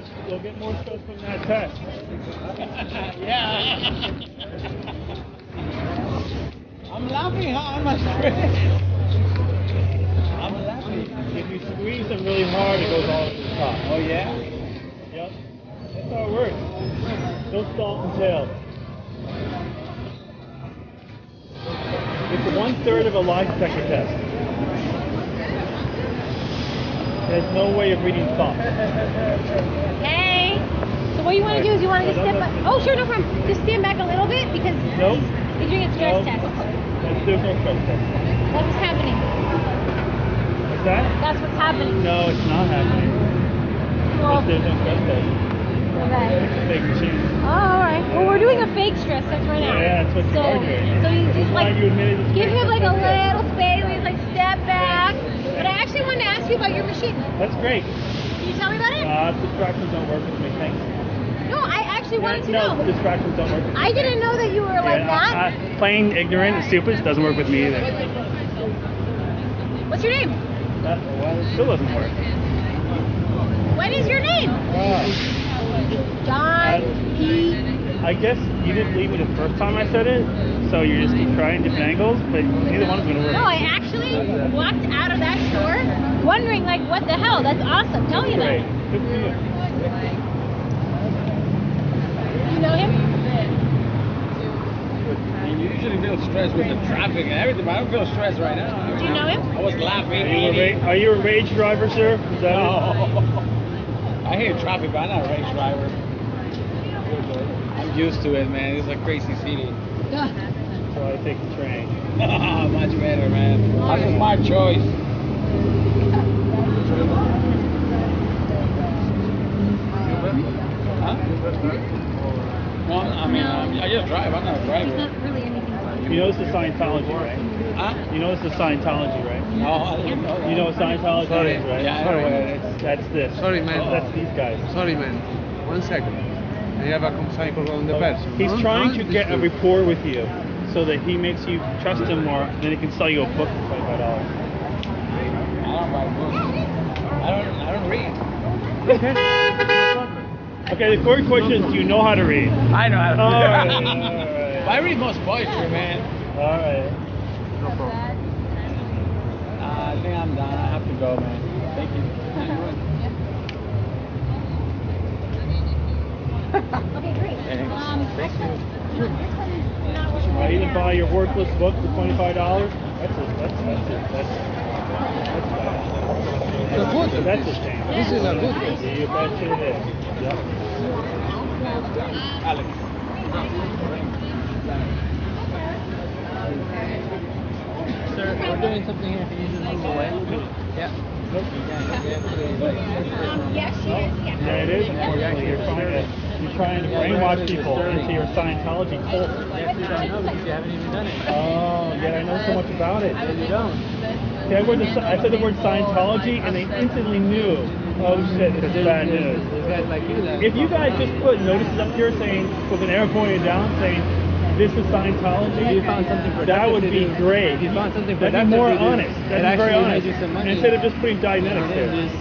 stress. You'll get more stress from that test. Yeah. I'm laughing. How am I stressed? I'm laughing. If you squeeze them really hard, it goes all to the top. Oh yeah. Yep. That's how it works. Don't salt and tail. It's 1/3 of a lie detector test. There's no way of reading thoughts. Hey. So what you want to do is you want to just step back. Oh, sure, no problem. Just stand back a little bit because Nope. he's doing a stress test. There's no stress test. That's what's happening. What's that? That's what's happening. No, it's not happening. Well, There's no stress test. okay. It's a fake machine. Oh, all right. Well, we're doing a fake stress test right now. Yeah, that's what you are doing. So you just like You admitted it's give fake. him like a little space. He's like step back. But I actually wanted to ask you about your machine. That's great. Can you tell me about it? Distractions don't work with me, thanks. No, I actually wanted to No, know. distractions don't work with me. I didn't know that you were like that. Plain ignorant and stupid doesn't work with me either. What's your name? Well, it still doesn't work. What is your name? John P. I guess you didn't believe me the first time I said it, so you just keep trying different angles, but neither one's going to work. No, I actually walked out of that store wondering like, what the hell? That's awesome. Tell me about Great. it. Good for you. You know him? And you usually feel stressed with the traffic and everything, but I don't feel stressed right now. Do you know him? I was laughing. Are you a rage driver, sir? Is that No. I hate traffic, but I'm not a race driver. I'm used to it, man. It's a crazy city. Ugh. So I take the train. Much better, man. That's a smart choice. Huh? No, I mean, I just drive. I'm not a He's driver. not really anything. You know it's the Scientology, right? Huh? You know it's the Scientology, right? No, I didn't know that. You know what Scientology is, right? Yeah, I know what it is. That's this. Sorry, man. That's these guys. Sorry, man. 1 second. I have a cycle on the person. He's No, trying no, to this get a is- rapport with you so that he makes you trust him more, then he can sell you a book for $25. I don't buy books. I don't read. Okay, the core question is, do you know how to read? I know how to All read. right, all right. But I read most poetry, man. All right. No problem. I think I'm done. I have to go, man. Thank you. Okay, great. Thanks. Thank you. You didn't buy your worthless book for $25? That's bad. The good. That's a shame. This is a good one. You bet you it is. Yep. Alex. Sir, we're doing something here. Can you just move away? Yeah. Nope. Yes, she is. Yeah. Yeah, it is. Unfortunately, you're trying to brainwash people into your Scientology cult. You actually don't know because you haven't even done it. Oh, yet I know so much about it. You don't. See, I said the word Scientology, and they instantly knew. Oh shit, this is bad news. There's guys like you that. If you guys just put notices up here saying, with an arrow pointed down, saying, "This is Scientology," You found something productive that would to be do. great. If you found something That'd productive be more to do, honest. it That'd be very actually honest. made you some money. Instead of just putting Dianetics And there. then just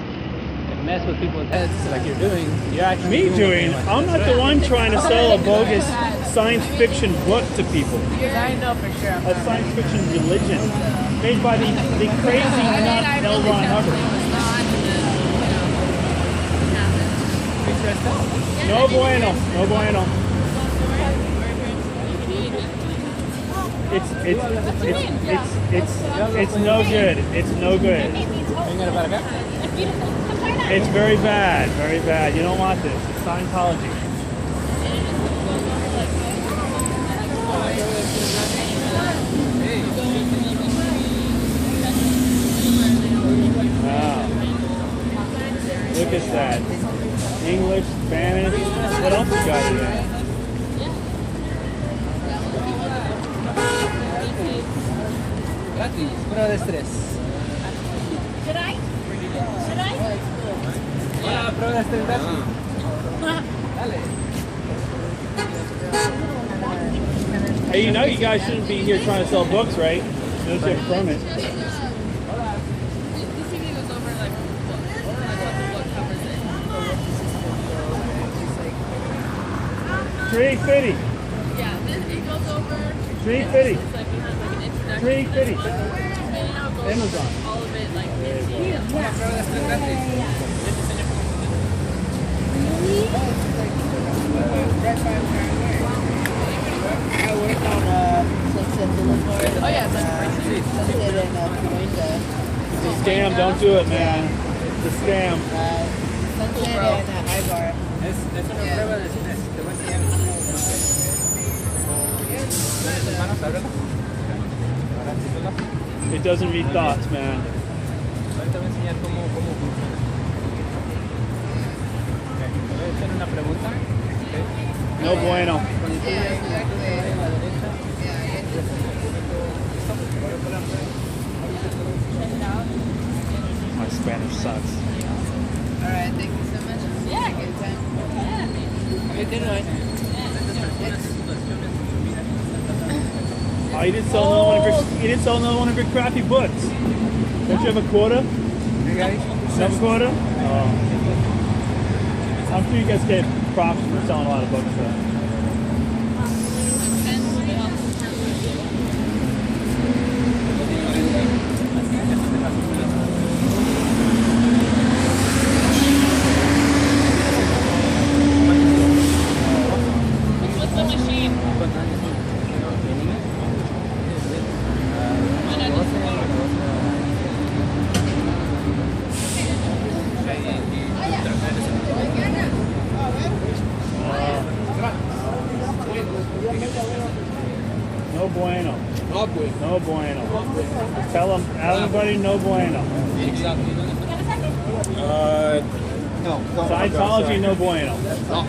mess with people's heads like you're doing. You're actually Me doing? something. I'm not the one trying to sell a bogus science fiction book to people. I know for sure. A science fiction religion made by the crazy nut L. Ron Hubbard. No bueno, no bueno. It's no good. It's no good. It's very bad, very bad. You don't want this. It's Scientology. Wow. Look at that. English, Spanish. What else you got in there? Gratis. Prueba de estrés. Should I? Should I? Hola, prueba de estrés gratis. Dale. Hey, you know you guys shouldn't be here trying to sell books, right? No shit from it. 350. Yeah, then it goes over. 350. It's like it has like an introduction. 350. And now it goes Amazon. all of it like There you go. I work on Sunset Boulevard. Oh yeah, it's like Sunset and Florinda. It's a scam. Don't do it, man. It's a scam. Sunset and Ibar. It doesn't read thoughts, man. Ahorita voy a enseñar cómo funciona. Voy a hacer una pregunta. No bueno. My Spanish sucks. Alright, thank you so much. Yeah. Good time. Yeah. Have a good one. Oh, you didn't sell another one of your crappy books. Don't you have a quota? You have a quota? Oh. I'm sure you guys get props for selling a lot of books, though. What's the machine? No bueno. No bueno. Tell them, everybody, no bueno. No. Scientology, no bueno. No.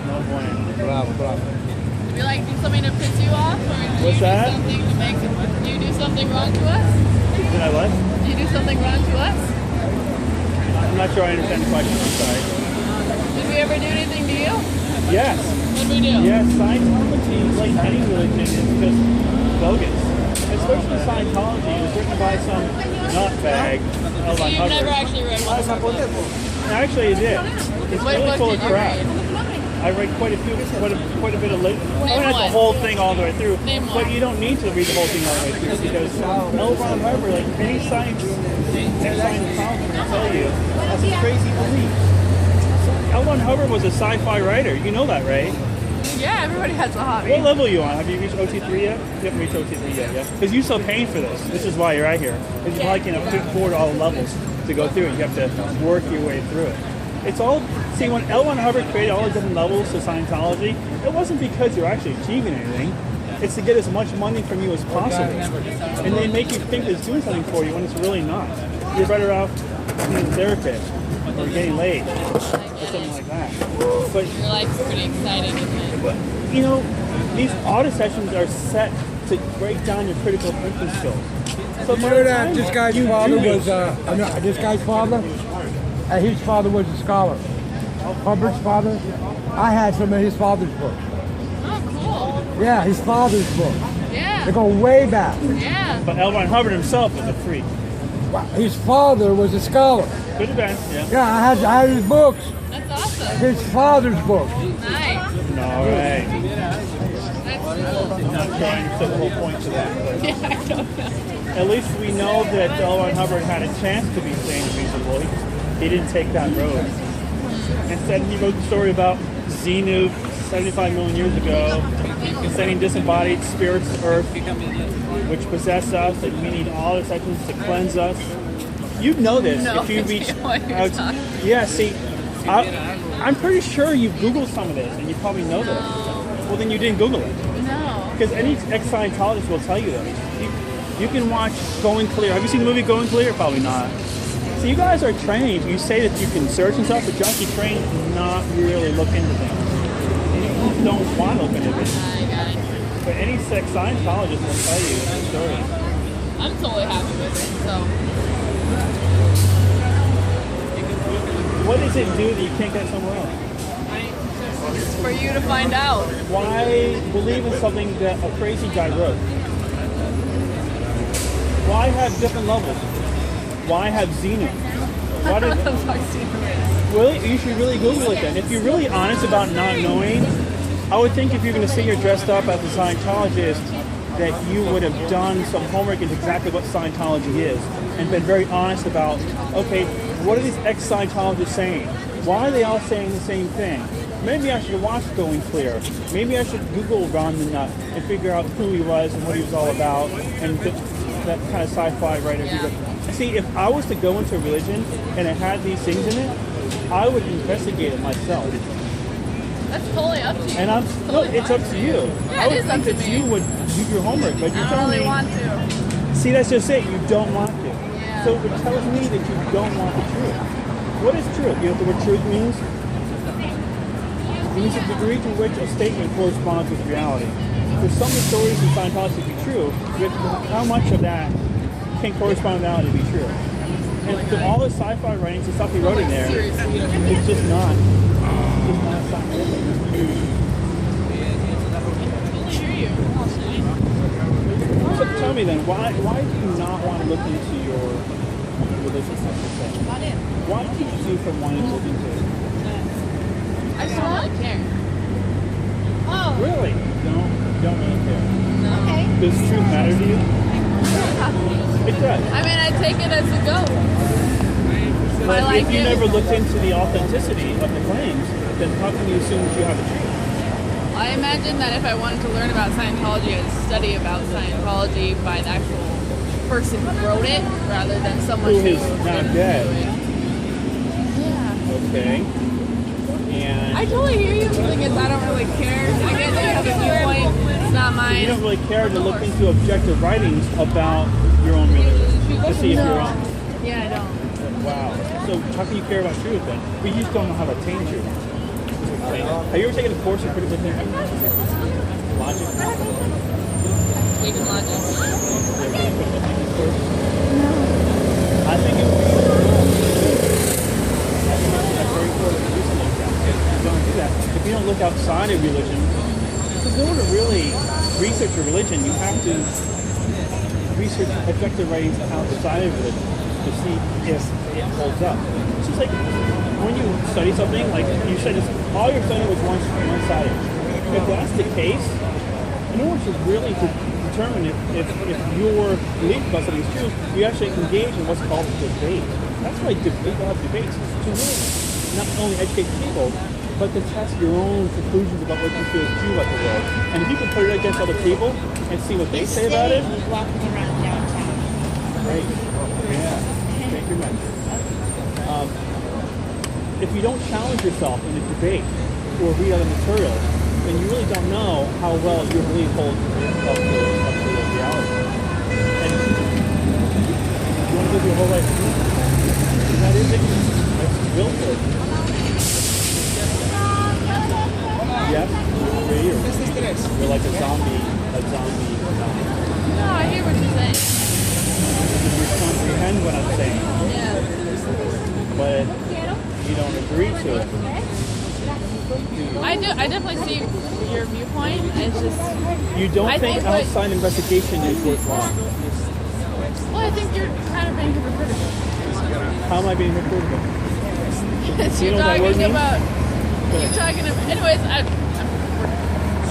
No bueno. Bravo. Do we like do something to piss you off, or do What's you that? do something to make do you do something wrong to us? Did I what? Do you do something wrong to us? I'm not sure I understand the question. I'm sorry. Did we ever do anything to you? Yes. What did we do? Yes, Scientology, like any religion, is just bogus. Especially Scientology, it was written by some nutbag. So you've never actually read one? Actually, I did. It's What really book full did of you crap. read? I read quite a bit of lit. I don't have one. the whole thing all the way through, Name but one. you don't need to read the whole thing all the way through because L. Ron Hubbard, like any Scientologist will tell you, that's a crazy belief. L. Ron Hubbard was a sci-fi writer. You know that, right? Yeah, everybody has a hobby. What level are you on? Have you reached OT3 yet? You haven't reached OT3 yet, yeah? Because you're still paying for this. This is why you're out here. Because you probably can't afford all the levels to go through it. You have to work your way through it. It's all, see, when L. Ron Hubbard created all the different levels to Scientology, it wasn't because you're actually achieving anything. It's to get as much money from you as possible. And they make you think it's doing something for you when it's really not. You're better off being a therapist or getting laid or something like that. But Your life's pretty exciting, isn't it? you know, these audit sessions are set to break down your critical thinking skills. So You know that this guy's father was, this guy's father, his father was a scholar. Hubbard's father, I had some of his father's books. Oh, Yeah, his father's books. cool. Yeah. They go way back. Yeah. But L. Ron Hubbard himself was a freak. His father was a scholar. Could have been, yeah. Yeah, I had his books, That's awesome. his father's books. Nice. All right. That's cool. I'm not trying to set the whole point to that, but Yeah, I don't know. at least we know that L. Ron Hubbard had a chance to be sane and reasonable. He didn't take that road. Instead, he wrote the story about Xenu 75 million years ago, sending disembodied spirits to Earth, which possess us, and we need all the sections to cleanse us. You'd know this No if you idea reach what you're out. talking Yeah, see, I'm pretty sure you Googled some of this, and you probably know this. Well, then you didn't Google it. No. Because any ex-Scientologist will tell you this. You can watch Going Clear. Have you seen the movie Going Clear? Probably not. So you guys are trained. You say that you can search and stuff, but you're actually trained to not really look into things. And you don't want to look into it. I got it. But any Scientologist will tell you the story. I'm totally happy with it, so. What does it do that you can't get somewhere else? It's for you to find out. Why believe in something that a crazy guy wrote? Why have different levels? Why have Xenu? Why did, really? You should really Google it then. If you're really honest about not knowing, I would think if you're going to sit here dressed up as a Scientologist, that you would have done some homework into exactly what Scientology is and been very honest about, okay, what are these ex-Scientologists saying? Why are they all saying the same thing? Maybe I should watch Going Clear. Maybe I should Google Ron the Nut and figure out who he was and what he was all about and that kind of sci-fi writer. See, if I was to go into a religion and it had these things in it, I would investigate it myself. That's totally up to you. And it's up to you. Yeah, I would it is up think to that me. you would do your homework, but you're I don't telling really me. want to. See, that's just it. You don't want to. Yeah. So it tells me that you don't want the truth. What is truth? You know what the word truth means? It means the degree to which a statement corresponds with reality. For some of the stories in Scientology to be true, how much of that can correspond with reality to be true? And to all the sci-fi writings and stuff he wrote in there, Seriously. it's just not. It's not scientific. I hear you. So tell me then, why do you not want to look into your religious stuff? What keeps you from wanting to look into it? I just don't really care. Oh, Really? Don't really care. okay. Does truth matter to you? It does. I mean, I take it as it goes. If I But like if you it, never looked into the authenticity of the claims, then how can you assume that you have the truth? I imagine that if I wanted to learn about Scientology, I'd study about Scientology by the actual person who wrote it, rather than someone Who who is not didn't dead. do it. Yeah. Okay. And I totally hear you. The thing is, I don't really care. I get that you have a viewpoint. It's not you mine. don't really care to look into objective writings about your own religion to see if you're No. wrong. Yeah, I don't. Wow. So how can you care about truth then? We just don't know how to attain truth. Have you ever taken a course in critical thinking? Logic? Taking logic. I think it would be that's very important to do something like that. If you don't do that, if you don't look outside of religion, because in order to really research a religion, you have to research objective writings outside of religion to see if it holds up. It's just like when you study something, like you said, all you're studying was one-sided. If that's the case, in order to really determine if your belief about something is true, you actually engage in what's called debate. That's why people have debates, to really not only educate people, but to test your own conclusions about what you feel is true about the world. And if you can put it against other people and see what they say about it, Walking around downtown. right? Yeah. Thank you, man. If you don't challenge yourself in a debate or read other material, then you really don't know how well your belief holds up to reality. And you want to live your whole life through that is it. That's built for it. Yes, for you. You're like a zombie. No, I hear what you're saying. You comprehend what I'm saying, Yeah. but you don't agree to it. I do. I definitely see your viewpoint. It's just, You don't I think think what- outside investigation is worthwhile. well, I think you're kind of being hypocritical. How am I being hypocritical? You're know what that word talking means? about. You're talking about. Anyways,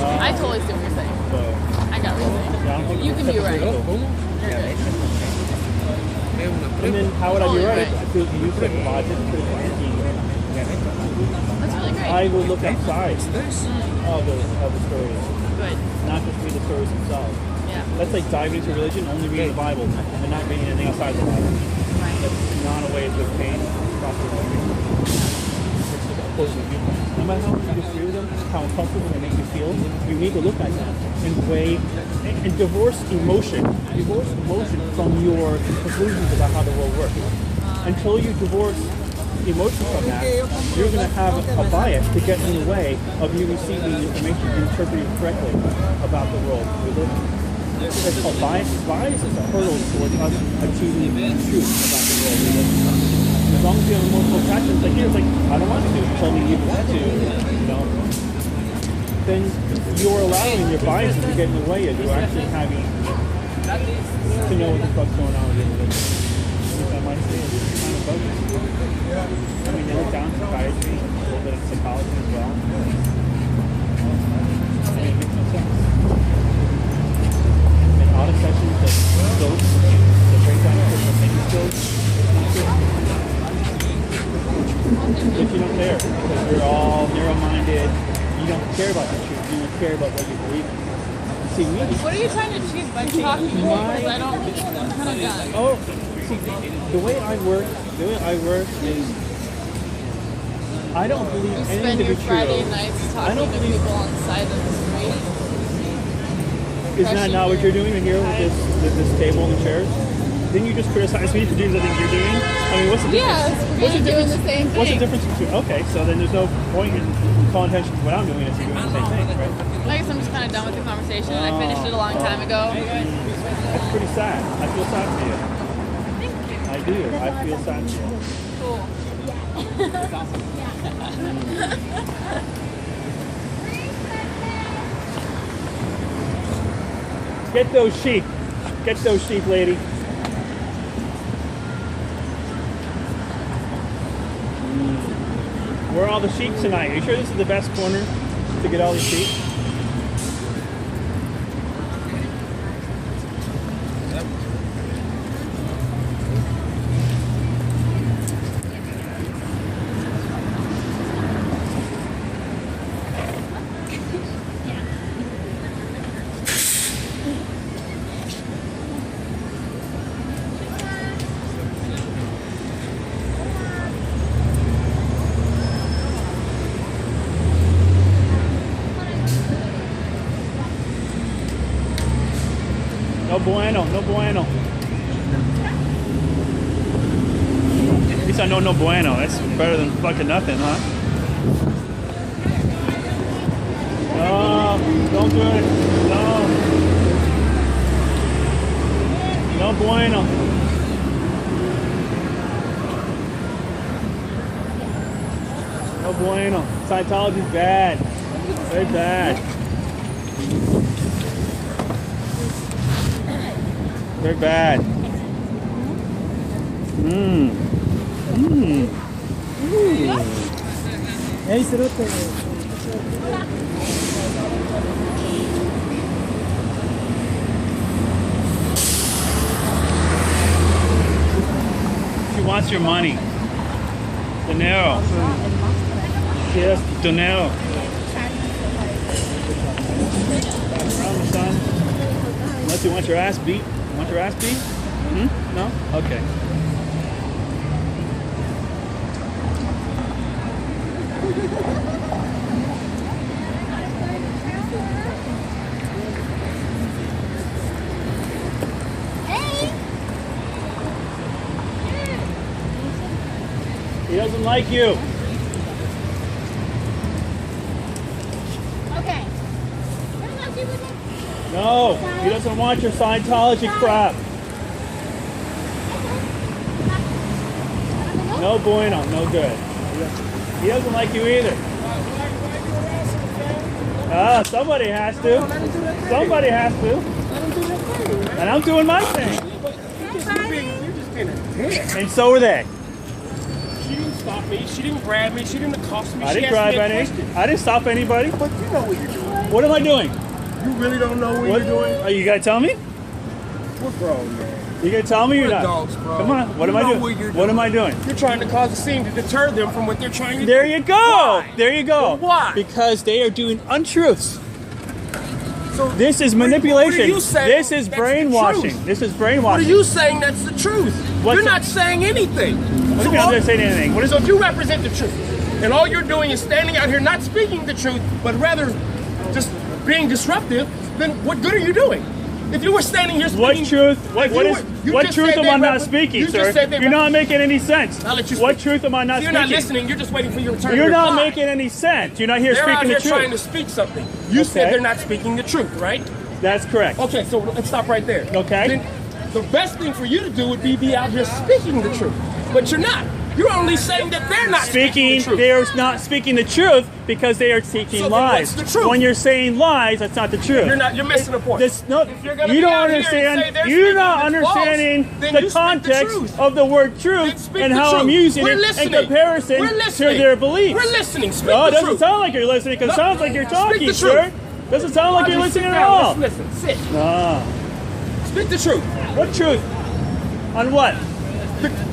I totally see what you're saying. So, I got what you're saying. I don't think You can be right. hypocritical. You're good. And then how would I be Totally right? right. I feel you said logic, critical thinking. That's really great. I will look outside of the stories, Good. not just read the stories themselves. Yeah. That's like diving into religion, only reading the Bible, and not reading anything outside the Bible. Right. That's not a way to obtain proper knowledge. It's just opposing viewpoints. No matter how much you disagree with them, how uncomfortable they make you feel, you need to look at them and weigh and divorce emotion. Divorce emotion from your conclusions about how the world works. Until you divorce emotion from that, you're going to have a bias to get in the way of you receiving information and interpreting correctly about the world we live in. It's called bias. Bias is a hurdle towards us achieving truth about the world we live in. As long as you have emotional attachments, like here, it's like, I don't want to. You told me you want to, you know. Then you're allowing your biases to get in the way of you actually having to know what the fuck's going on with your religion. I might say it's kind of bogus. I mean, they look down psychiatry, a little bit of psychology as well. And audit sessions, the skills, the breakdown of critical thinking skills, but you don't care because you're all narrow-minded. You don't care about the truth. You don't care about what you believe in. See, What are you trying to achieve by talking to me? Because I'm kind of done. Oh, see, the way I work is I don't believe You anything spend to your be Friday true. nights I talking don't to believe. people on the side of the street. Isn't that not what you're doing here with this table and the chairs? Didn't you just criticize me for doing the things you're doing? I mean, what's the difference? Yes, What's the we're doing difference? the same What's the thing. difference between? Okay, so then there's no point in calling attention to what I'm doing if you're doing the same thing, right? I guess I'm just kind of done with the conversation. I finished it a long time ago. That's pretty sad. I feel sad for you. I do. I feel sad for you. Cool. Get those sheep. Get those sheep, lady. Where are all the sheep tonight? Are you sure this is the best corner to get all the sheep? No bueno, no bueno. At least I know no bueno. That's better than fucking nothing, huh? No, don't do it. No. No bueno. No bueno. Scientology's bad. Very bad. Very bad. Hey, cerote. She wants your money. Dinero. Yes, dinero. Son. Unless you want your ass beat. Want your ass beat? No? Okay. He doesn't like you. Okay. No, he doesn't want your Scientology crap. No bueno, no good. He doesn't like you either. Ah, somebody has to. Somebody has to. And I'm doing my thing. And so are they. She didn't stop me. She didn't grab me. She didn't accost me. I She didn't asked grab me a any. question. I didn't stop anybody. But you know what you're doing. What am I doing? You really don't know what What you're doing. Are you gonna tell me? We're grown, man. You gonna tell me or We're not? adults, bro. Come on. What You am I know doing? what you're What am I doing? You're trying to cause a scene to deter them from what they're trying to There do. you go. Why? There you go. But why? Because they are doing untruths. So This is what are manipulation. you saying This is that's the brainwashing. truth? This is What are brainwashing. you saying that's the truth? What's You're the- not saying anything. What do you mean I'm all- not saying anything? What is So if you represent the truth, and all you're doing is standing out here not speaking the truth, but rather just being disruptive, then what good are you doing? If you were standing here speaking... what truth? What if you is? were- you What just truth said am they I not rep- speaking, you sir? just said they You're rep- not making any sense. I'll let you What speak. truth am I not You're speaking? not listening. You're just waiting for your turn You're to not reply. making any sense. You're not here They're out speaking here the trying to truth. speak something. You said Okay. they're not speaking the truth, right? That's correct. Okay, so let's stop right there. Okay. Then the best thing for you to do would be out here speaking the truth. But you're not. You're only saying that they're not speaking the truth. They're not speaking the truth because they are speaking So then lies. what's the truth? When you're saying lies, that's not the truth. You're missing the point. No, If you're gonna you be don't out here and say understand. they're You're speaking not the understanding false, then the you speak the context truth. of the word Then truth speak and the how I'm truth. using We're it listening. in comparison We're to listening. their beliefs. We're listening. Speak No, it the doesn't truth. sound like you're listening because it No, sounds like you're speak talking, the sir. truth. Doesn't sound like Why you're don't you sit listening at down? all. Let's listen. Sit. Ah. Speak the truth. What truth? On what?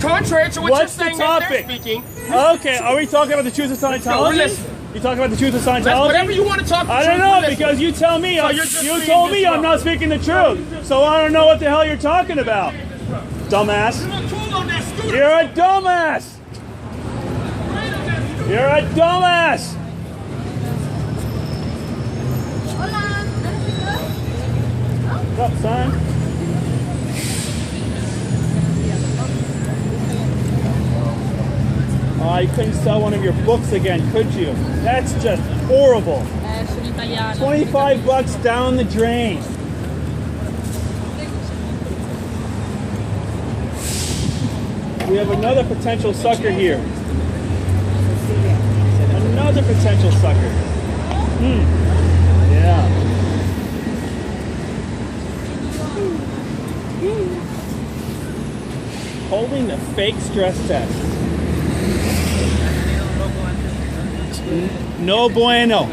Contrary to what What's the you're saying that they're topic? speaking. Okay, are we talking about the truth of Scientology? No, we're listening. You talking about the truth of Scientology? That's whatever you want to talk I the don't truth, know, we're listening. because you tell me. So you're just you being told me I'm disruptive. not speaking the truth. So I don't know what the hell you're talking about. Dumbass. You're a dumbass. You're a dumbass. What's up, son? Oh, you couldn't sell one of your books again, could you? That's just horrible. 25 bucks down the drain. We have another potential sucker here. Another potential sucker. Yeah. Holding the fake stress test. No bueno.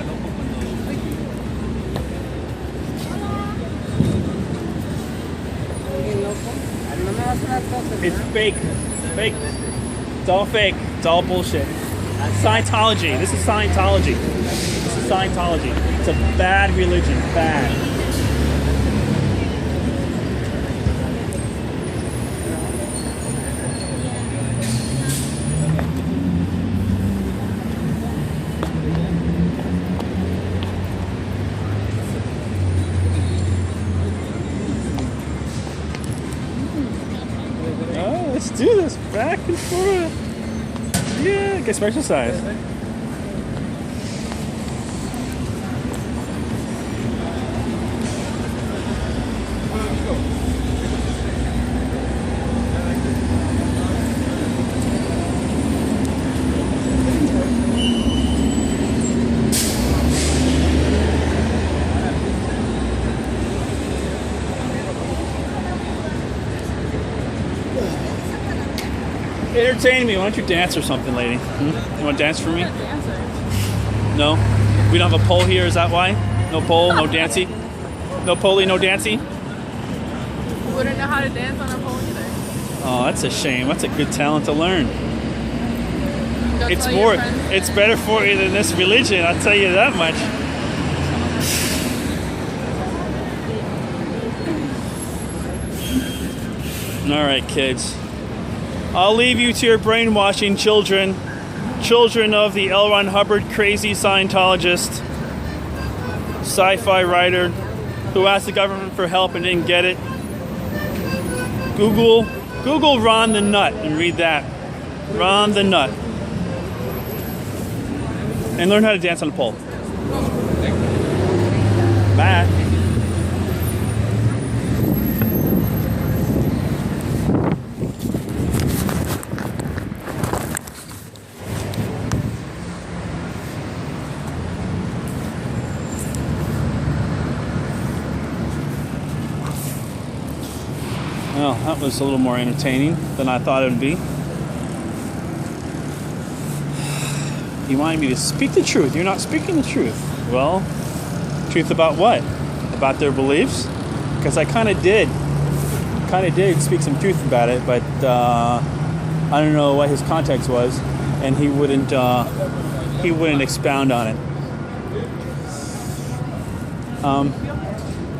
It's fake. Fake. It's all fake. It's all bullshit. Scientology. This is Scientology. This is Scientology. It's a bad religion. Bad. Oh, let's do this. Back and forth. Yeah, get some exercise. Entertain me. Why don't you dance or something, lady? You want to dance for me? No? We don't have a pole here, is that why? No pole, no dancey? No poley, no dancey? Wouldn't know how to dance on a pole either. Oh, that's a shame. That's a good talent to learn. Go It's tell your more, friends. it's better for you than this religion, I'll tell you that much. All right, kids. I'll leave you to your brainwashing, children. Children of the L. Ron Hubbard crazy Scientologist, sci-fi writer who asked the government for help and didn't get it. Google Ron the Nut and read that. Ron the Nut. And learn how to dance on a pole. Bye. Well, that was a little more entertaining than I thought it would be. You wanted me to speak the truth. You're not speaking the truth. Well, truth about what? About their beliefs? Because I kind of did speak some truth about it, but I don't know what his context was, and he wouldn't expound on it.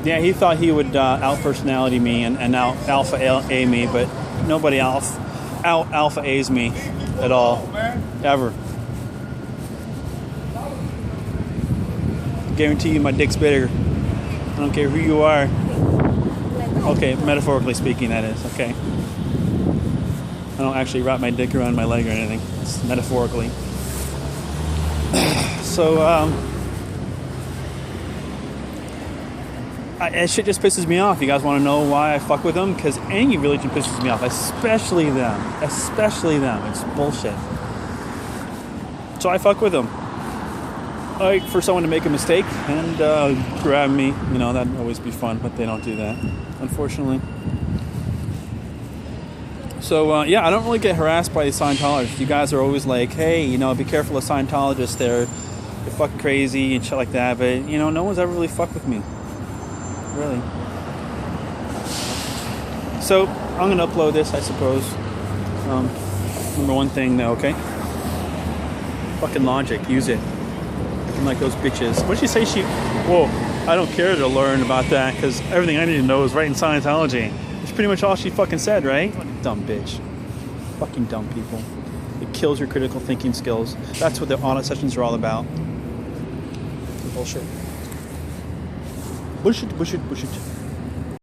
Yeah, he thought he would out-personality me and out-alpha-A me, but nobody out-alpha-A's me at all, ever. Guarantee you my dick's bigger. I don't care who you are. Okay, metaphorically speaking, that is, okay. I don't actually wrap my dick around my leg or anything. It's metaphorically. So, that shit just pisses me off. You guys want to know why I fuck with them? Because any religion pisses me off, especially them. Especially them. It's bullshit. So I fuck with them. Like for someone to make a mistake and grab me, you know, that'd always be fun, but they don't do that, unfortunately. So, yeah, I don't really get harassed by the Scientologists. You guys are always like, hey, you know, be careful of Scientologists. If fuck crazy and shit like that, but you know, no one's ever really fucked with me. Really. So I'm gonna upload this, I suppose. Number one thing though, okay? Fucking logic, use it. I'm like those bitches. What did she say? Whoa, I don't care to learn about that because everything I need to know is right in Scientology. It's pretty much all she fucking said, right? Dumb bitch. Fucking dumb people. It kills your critical thinking skills. That's what the audit sessions are all about. Bullshit. Bullshit, bullshit, bullshit.